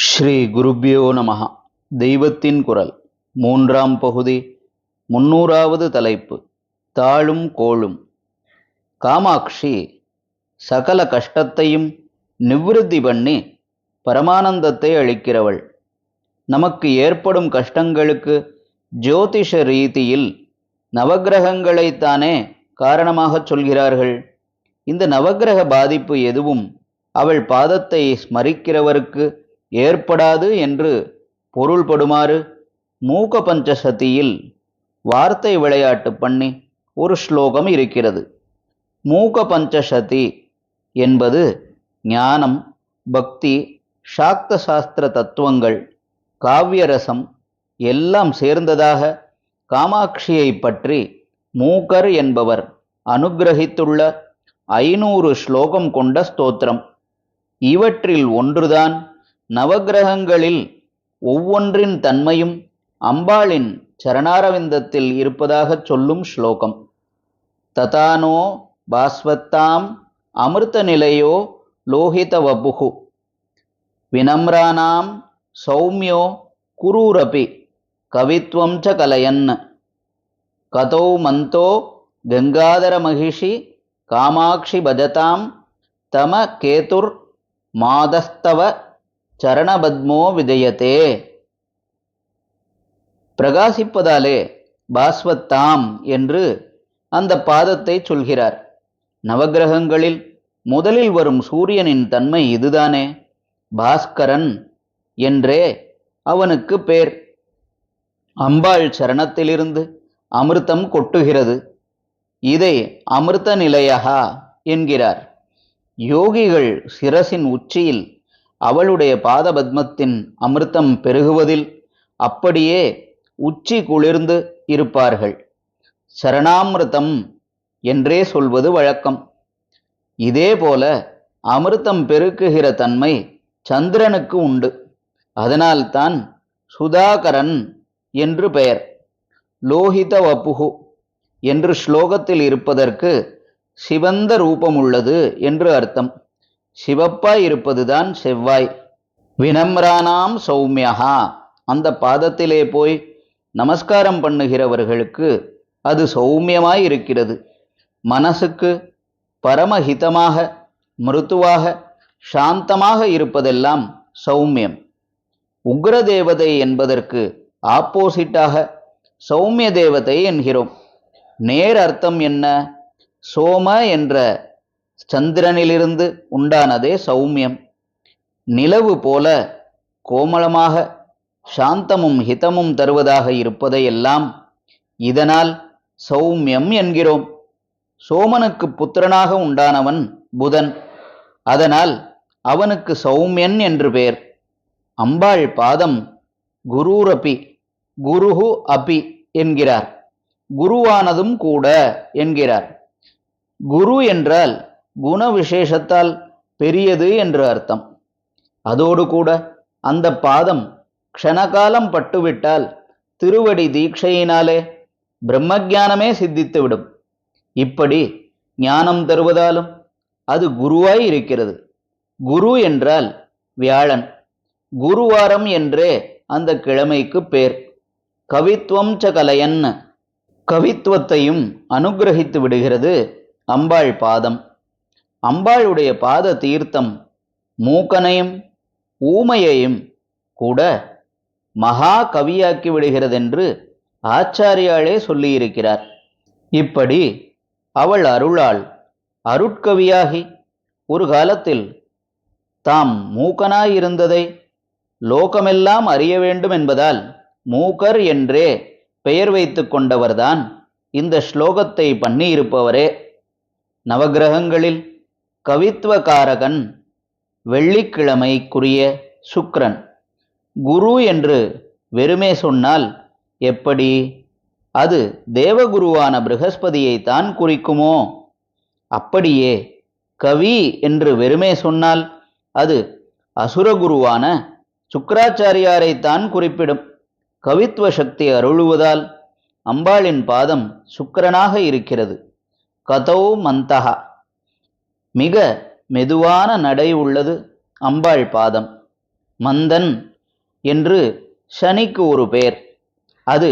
ஸ்ரீ குருப்யோ நமஹ. தெய்வத்தின் குரல் மூன்றாம் பகுதி 300வது தலைப்பு. தாழும் கோளும். காமாட்சி சகல கஷ்டத்தையும் நிவிருத்தி பண்ணி பரமானந்தத்தை அளிக்கிறவள். நமக்கு ஏற்படும் கஷ்டங்களுக்கு ஜோதிஷ ரீதியில் நவக்கிரகங்களைத்தானே காரணமாகச் சொல்கிறார்கள். இந்த நவக்கிரக பாதிப்பு எதுவும் அவள் பாதத்தை ஸ்மரிக்கிறவருக்கு ஏற்படாது என்று பொருள்படுமாறு மூக பஞ்சசதியில் வார்த்தை விளையாட்டு பண்ணி ஒரு ஸ்லோகம் இருக்கிறது. மூக பஞ்சசதி என்பது ஞானம், பக்தி, சாக்த சாஸ்திர தத்துவங்கள், காவியரசம் எல்லாம் சேர்ந்ததாக காமாட்சியை பற்றி மூகர் என்பவர் அனுகிரகித்துள்ள 500 ஸ்லோகம் கொண்ட ஸ்தோத்திரம். இவற்றில் ஒன்றுதான் நவக்கிரகங்களில் ஒவ்வொன்றின் தன்மையும் அம்பாளின் சரணாரவிந்தத்தில் இருப்பதாகச் சொல்லும் ஸ்லோகம். ததானோ பாஸ்வத்தாம் அமிர்த நிலையோ லோகித வபுகு வினம்ரானாம் சௌமியோ குரூரபி கவித்வம் ச கலயன் கதோ மந்தோ கங்காதர மகிஷி காமாட்சி பஜதாம் தம கேதுர் மாதஸ்தவ சரணபத்மோ விஜயத்தே. பிரகாசிப்பதாலே பாஸ்வத்தாம் என்று அந்த பாதத்தை சொல்கிறார். நவக்கிரகங்களில் முதலில் வரும் சூரியனின் தன்மை இதுதானே. பாஸ்கரன் என்றே அவனுக்கு பேர். அம்பாள் சரணத்திலிருந்து அமிர்தம் கொட்டுகிறது. இதை அமிர்த நிலையா என்கிறார். யோகிகள் சிரசின் உச்சியில் அவளுடைய பாதபத்மத்தின் அமிர்தம் பெருகுவதில் அப்படியே உச்சி குளிர்ந்து இருப்பார்கள். சரணாமிர்தம் என்றே சொல்வது வழக்கம். இதேபோல அமிர்தம் பெருக்குகிற தன்மை சந்திரனுக்கு உண்டு. அதனால்தான் சுதாகரன் என்று பெயர். லோகித வப்புகு என்று ஸ்லோகத்தில் இருப்பதற்கு சிவந்த ரூபமுள்ளது என்று அர்த்தம். சிவப்பாய் இருப்பதுதான் செவ்வாய். வினம்ரானாம் சௌமியஹா, அந்த பாதத்திலே போய் நமஸ்காரம் பண்ணுகிறவர்களுக்கு அது சௌமியமாய் இருக்கிறது. மனசுக்கு பரமஹிதமாக, மிருதுவாக, சாந்தமாக இருப்பதெல்லாம் சௌமியம். உக்ர தேவதை என்பதற்கு ஆப்போசிட்டாக சௌமிய தேவதை என்கிறோம். நேர் அர்த்தம் என்ன? சோம என்ற சந்திரனிலிருந்து உண்டானதே சௌமியம். நிலவு போல கோமளமாக சாந்தமும் ஹிதமும் தருவதாக இருப்பதையெல்லாம் இதனால் சௌமியம் என்கிறோம். சோமனுக்கு புத்திரனாக உண்டானவன் புதன். அதனால் அவனுக்கு சௌமியன் என்று பெயர். அம்பாள் பாதம் குரூரபி, குருஹு அபி என்கிறார். குருவானதும் கூட என்கிறார். குரு என்றால் குண விசேஷத்தால் பெரியது என்று அர்த்தம். அதோடு கூட அந்த பாதம் க்ஷணகாலம் பட்டுவிட்டால் திருவடி தீட்சையினாலே பிரம்மஜானமே சித்தித்துவிடும். இப்படி ஞானம் தருவதாலும் அது குருவாய் இருக்கிறது. குரு என்றால் வியாழன். குருவாரம் என்றே அந்த கிழமைக்கு பேர். கவித்வம் ச கலயன், கவித்துவத்தையும் அனுகிரகித்து விடுகிறது அம்பாள் பாதம். அம்பாளுடைய பாத தீர்த்தம் மூக்கனையும் ஊமையையும் கூட மகா கவியாக்கி விடுகிறதென்று ஆச்சாரியாளே சொல்லியிருக்கிறார். இப்படி அவள் அருளால் அருட்கவியாகி ஒரு காலத்தில் தாம் மூக்கனாயிருந்ததை லோகமெல்லாம் அறிய வேண்டும் என்பதால் மூக்கர் என்றே பெயர் வைத்து கொண்டவர்தான் இந்த ஸ்லோகத்தை பண்ணியிருப்பவரே. நவக்கிரகங்களில் கவித்துவகாரகன் வெள்ளிக்கிழமைக்குரிய சுக்கிரன். குரு என்று வெறுமே சொன்னால் எப்படி? அது தேவகுருவான ப்ரஹஸ்பதியை தான் குறிக்குமோ? அப்படியே கவி என்று வெறுமே சொன்னால் அது அசுரகுருவான சுக்கிராச்சாரியாரைத்தான் குறிப்பிடும். கவித்துவ சக்தி அருளுவதால் அம்பாளின் பாதம் சுக்கிரனாக இருக்கிறது. கதோ மந்தகா, மிக மெதுவான நடை உள்ளது அம்பாள் பாதம். மந்தன் என்று சனிக்கு ஒரு பெயர். அது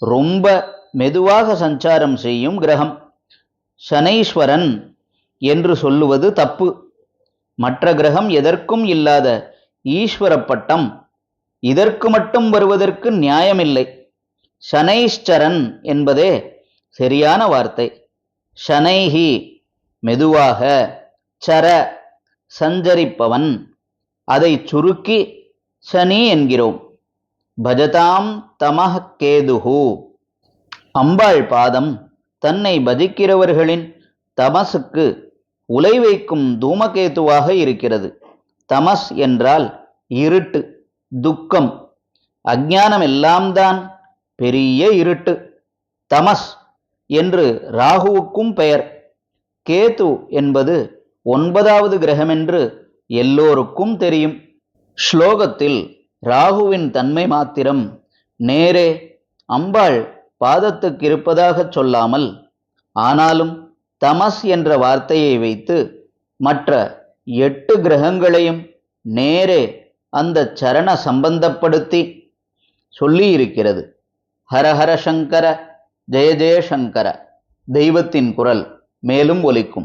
ரொம்ப மெதுவாக சஞ்சாரம் செய்யும் கிரகம். சனீஸ்வரன் என்று சொல்லுவது தப்பு. மற்ற கிரகம் எதற்கும் இல்லாத ஈஸ்வர பட்டம் இதற்கு மட்டும் வருவதற்கு நியாயமில்லை. சனைஷ்சரன் என்பதே சரியான வார்த்தை. ஷனைஹி மெதுவாக, சர சஞ்சரிப்பவன், அதை சுருக்கி சனி என்கிறோம். பஜதாம் தமஹ கேதுஹு. அம்பாள் பாதம் தன்னை பஜிக்கிறவர்களின் தமசுக்கு உலை வைக்கும் தூமகேதுவாக இருக்கிறது. தமஸ் என்றால் இருட்டு, துக்கம், அஞ்ஞானம் எல்லாம் தான் பெரிய இருட்டு. தமஸ் என்று ராகுவுக்கும் பெயர். கேது என்பது 9வது கிரகமென்று எல்லோருக்கும் தெரியும். ஸ்லோகத்தில் ராகுவின் தன்மை மாத்திரம் நேரே அம்பாள் பாதத்துக்கு இருப்பதாகச் சொல்லாமல், ஆனாலும் தமஸ் என்ற வார்த்தையை வைத்து மற்ற 8 கிரகங்களையும் நேரே அந்த சரண சம்பந்தப்படுத்தி சொல்லியிருக்கிறது. ஹரஹர சங்கர, ஜெய ஜெய சங்கர. தெய்வத்தின் குரல் மேலும் ஒலிக்கும்.